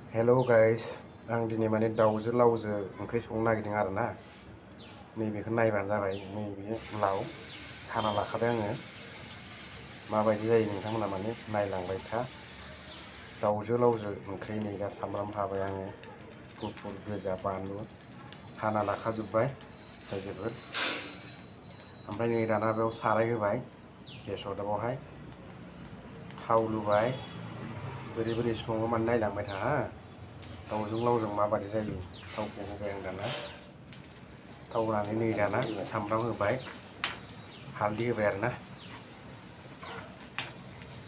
हेल' guys, आं दिनै माने दाउजो लावजो ओंख्रि संनो नागिरदों आरोना। नैबेखौ नायबानो जाबाय। नैबे लाव हाना लाखाबाय आङो। माबायदि जायो नोंथांमोना माने नायलांबाय था। दाउजो लावजो ओंख्रि नै दा सामब्राम हाबाय आङो, गुफुर गोजा बानलु हाना लाखाजोब्बाय जायजोबो। ओमफ्राय नै दाना बेयाव साराय होबाय, गेस अरदाबावहाय थाव लुबाय। बोरै बोरै सङो माने नायलांबाय था हा। दाउजों लावजों माबायदि जायो। थावखौ होबाय आं दाना। थाव होनानै नै दाना सामब्राम होबाय, हालदै होबाय आरोना।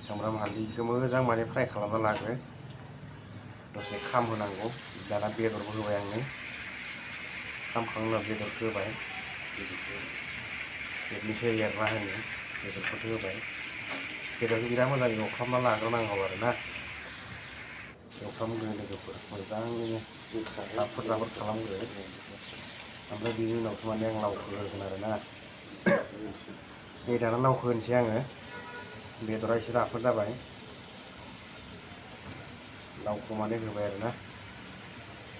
सामब्राम हालदैखौ मोजां माने फ्राय खालामना लाग्रो, दसे खामहोनांगौ। दाना बेदरबो होबाय आङो। खामखांनायनि उनाव बेदरखौ होबाय। बिदिनोसै आरो मा होनो, बेदरखौथ' होबाय। बेदरखौ बिराद मोजां एवफ्रामना लाग्रोनांगौ आरोना। एवफ्रामग्रो लोगोफोर मोजाङैनो राफोद राफोद खालामग्रो। ओमफ्राय बिनि उनावसो माने आं लावखौ होगोन आरोना। नै दाना लावखौ होनोसै आङो। बेदरा एसे राफोद जाबाय, लावखौ माने होबाय आरोना।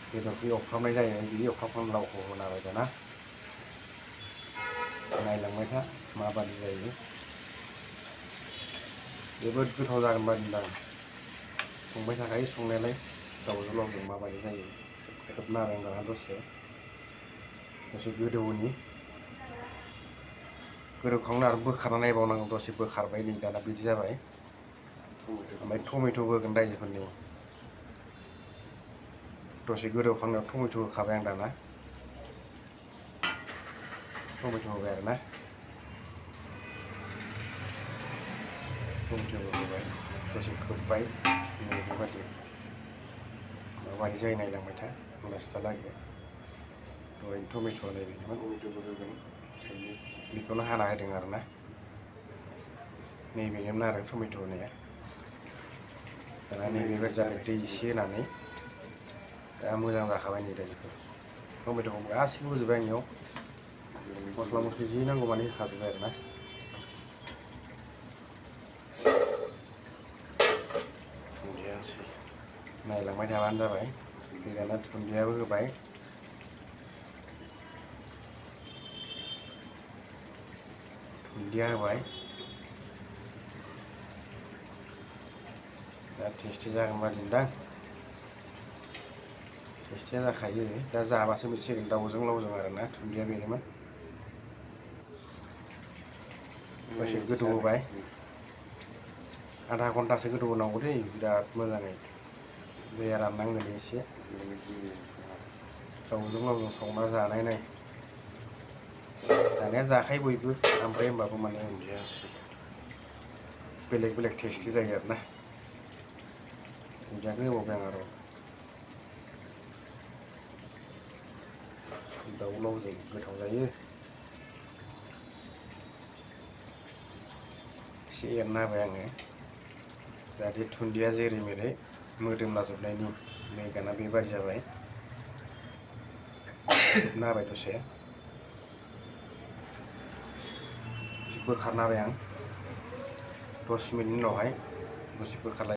बेदरखौ एवफ्रामनाय जायो, बिदि एवफ्रामखांनानै लावखौ होना होबाय दाना। नायलांबाय था माबादि जायो। जोबोद गोथाव जागोन बायदि मोनदां। संबाय थाखायो संनायालाय। दाउजों लावजों माबायदि जायो खोबना होबाय आं दाना दसे गोदौहोनि। गोदौखांनानै आरो बोखारना नायबावनांगौ। दसे बोखारबाय, नै दाना बिदि जाबाय। ओमफ्राय टमेट'बो होगोन रायजोफोरनि। दसे गोदौखांनायाव टमेट' होखाबाय आं दाना। टमेट' होबाय आरोना। टमेट'बो होबाय, दसे खोब्बाय। नै बेबादि माबायदि जायो नायलांबाय था लास्टहालागै। दहायनो टमेट' होनाय बायदिमोन, टमेट'बो होगोन। बेखौनो हाना होदों आरोना। नैबेनोमोन आरो टमेट' होनाया। दाना नैबेबायदि जाबाय, दै एसे होनानै दा मोजां जाखाबाय नै रायजोफोर। टमेट'खौ गासिबो होजोब्बाय आं इयाव। मस्ला मस्लि जि नांगौ माने होखाजोब्बाय आरोना। नायलांबाय थाबानो जाबाय। दाना दुन्दियाबो होबाय। दुन्दिया होबाय। दा टेस्टि जागोन बादि मोनदां। टेस्टिया जाखायो, दा जाबासो मिथिसिगोन। दाउजों लावजों आरोना, दुन्दिया बेनोमोन। दसे गोदौ होबाय, आधा घन्टासो गोदौ होनांगौ दै, बिराद मोजाङै। दैया राननांगोन एसे। दाउजों लावजों संना जानाय नाय। जानाया जाखायो बयबो, ओमफ्राय होमबाबो माने बेलेग बेलेग टेस्टि जायो आरोना। दुन्दियाखौ होबावबाय आं आरो। दाउ लावजों गोथाव जायो। एसे एरना होबाय आङो, जाहाथे दुन्दिया जेरै मेरै मोदोमलाजोबनायनि। नै दाना बेबादि जाबाय। खोबना होबाय दसे, बोखारना होबाय आं 10 मिनिटनि उनावहाय। दसे बोखारलाय